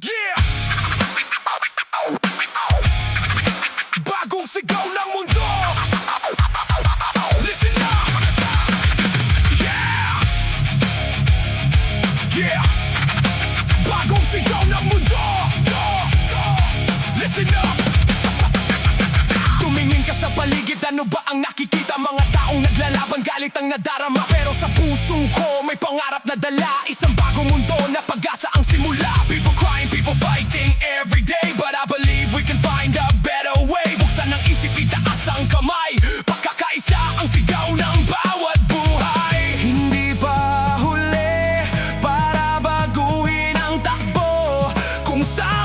Yeah! Bagong sigaw ng mundo. Listen up! Yeah! Yeah! Bagong sigaw ng mundo. Listen up! Tumingin ka sa paligid, ano ba ang nakikita? Mga taong naglalaban, galit ang nadarama. Pero sa puso ko may pangarap na dala. Isang bagong mundo na pag-asa ang simula. People crying, people fighting every day, but I believe we can find a better way. Buksan ang isip, itaas ang kamay. Pagkakaisa ang sigaw ng bawat buhay. Hindi pa huli para baguhin ang takbo kung saan